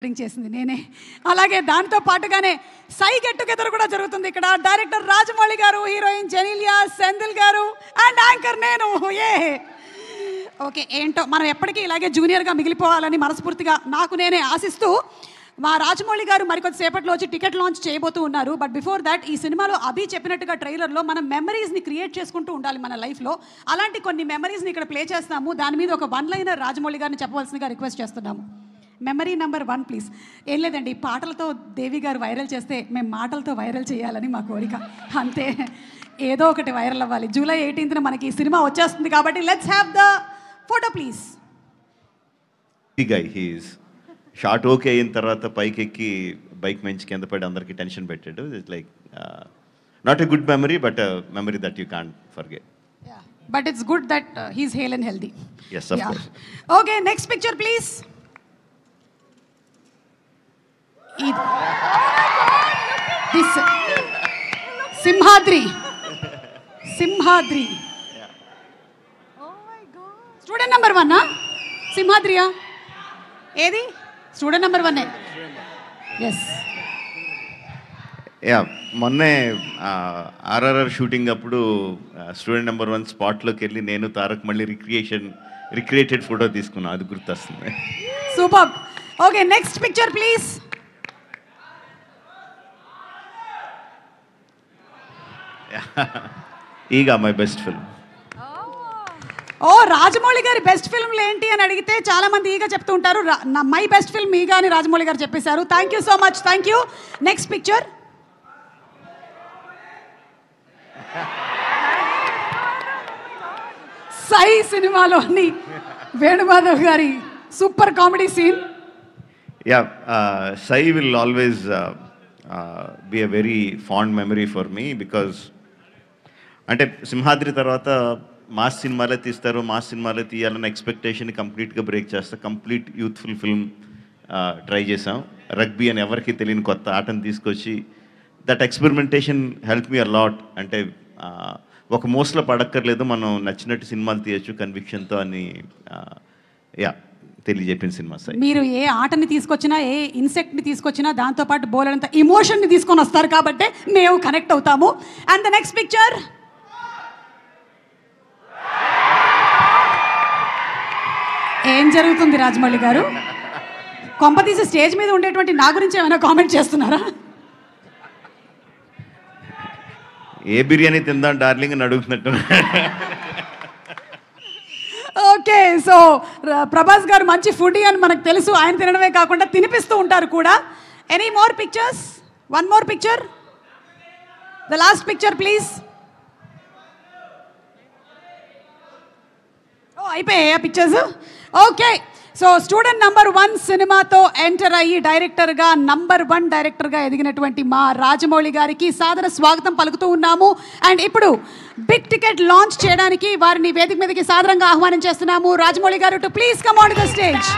చేసింది నేనే. అలాగే దాంతో పాటుగానే సై గెట్ టుగెదర్ కూడా జరుగుతుంది ఇక్కడ. డైరెక్టర్ రాజమౌళి గారు, హీరోయిన్ జెనీలియా సెంధిల్ గారు అండ్ యాంకర్ నేను. ఓకే, ఏంటో మనం ఎప్పటికీ ఇలాగే జూనియర్గా మిగిలిపోవాలని మనస్ఫూర్తిగా నాకు నేనే ఆశిస్తూ మా రాజమౌళి గారు మరికొద్ది సేపట్లో వచ్చి టికెట్ లాంచ్ చేయబోతూ ఉన్నారు. బట్ బిఫోర్ దాట్ ఈ సినిమాలో అభి చెప్పినట్టుగా ట్రైలర్లో మనం మెమరీస్ని క్రియేట్ చేసుకుంటూ ఉండాలి మన లైఫ్లో. అలాంటి కొన్ని మెమరీస్ని ఇక్కడ ప్లే చేస్తాము. దాని మీద ఒక వన్ లైనర్ రాజమౌళి గారిని చెప్పవలసిందిగా రిక్వెస్ట్ చేస్తున్నాము. Memory number 1 please. ఏం లేదండి, పాటలతో దేవి గారు వైరల్ చేస్తే మేము మాటలతో వైరల్ చేయాలని మా కోరిక, అంతే. ఏదో ఒకటి వైరల్ అవ్వాలి. జూలై 18న మనకి ఈ సినిమా వచ్చేస్తుంది కాబట్టి let's have the photo please. Short okay అయిన తర్వాత పైకి ఎక్కి బైక్ మంచి కింద పడి అందరికి టెన్షన్ పెట్టాడు. It's like not a good memory but memory that you can't forget. But it's good that he's hale and healthy. Yes, of course. Okay, next picture please. This Simhadri. Student number 1 సింహాద్రియా? ఏది student number 1? Yes. మొన్నే RRR shooting అప్పుడు student number 1 స్పాట్లోకి వెళ్ళి నేను తారక్ మళ్ళీ recreated photo తీసుకున్నాను. అది గుర్తొస్తుంది. Super. Okay, next picture please. Eega my best film. Oh, Rajamouli గారి బెస్ట్ ఫిల్మ్లు ఏంటి అని అడిగితే చాలా మంది ఈగా చెప్తూ ఉంటారు. మై బెస్ట్ ఫిల్మ్ ఈగా అని రాజమౌళి గారు చెప్పేశారు. Thank you so much, thank you. Next picture. Sye సినిమాలోని వేణుమాధవ్ గారి super comedy scene. Sye will always be a very fond memory for me because అంటే సింహాద్రి తర్వాత మాస్ సినిమాలే తీస్తారు, మాస్ సినిమాలే తీయాలన్న ఎక్స్పెక్టేషన్ కంప్లీట్గా బ్రేక్ చేస్తా. కంప్లీట్ యూత్ఫుల్ ఫిల్మ్ ట్రై చేసాం. రగ్బీ అని ఎవరికి తెలియని కొత్త ఆటను తీసుకొచ్చి that experimentation help me a lot. అంటే ఒక మోస్ట్లో పడక్కర్లేదు, మనం నచ్చినట్టు సినిమాలు తీయచ్చు కన్విక్షన్తో అని తెలియజెప్పిన సినిమా సై. మీరు ఏ ఆటని తీసుకొచ్చినా, ఏ ఇన్సెక్ట్ని తీసుకొచ్చినా దాంతోపాటు బోలెడంత ఇమోషన్ని తీసుకొని వస్తారు కాబట్టి మేము కనెక్ట్ అవుతాము. And the next picture. ఏం జరుగుతుంది రాజమౌళి గారు? కొంపతీసి స్టేజ్ మీద ఉండేటువంటి నా గురించి ఏమైనా కామెంట్ చేస్తున్నారా? ఏ బిర్యానీ తిందాం డార్లింగ్ అని అడుగుతున్నట్టు. ఓకే, సో ప్రభాస్ గారు మంచి ఫుడీ అని మనకు తెలుసు. ఆయన తినడమే కాకుండా తినిపిస్తూ ఉంటారు కూడా. Any more pictures? One more picture, the last picture please. Oh, అయిపోయాయా pictures? Okay, so student number 1 సినిమాతో ఎంటర్ అయ్యి డైరెక్టర్గా నంబర్ 1 డైరెక్టర్గా ఎదిగినటువంటి మా రాజమౌళి గారికి సాదర స్వాగతం పలుకుతూ ఉన్నాము. అండ్ ఇప్పుడు బిగ్ టికెట్ లాంచ్ చేయడానికి వారిని వేదిక మీదకి సాదరంగా ఆహ్వానం చేస్తున్నాము. రాజమౌళి గారు to please come on the stage.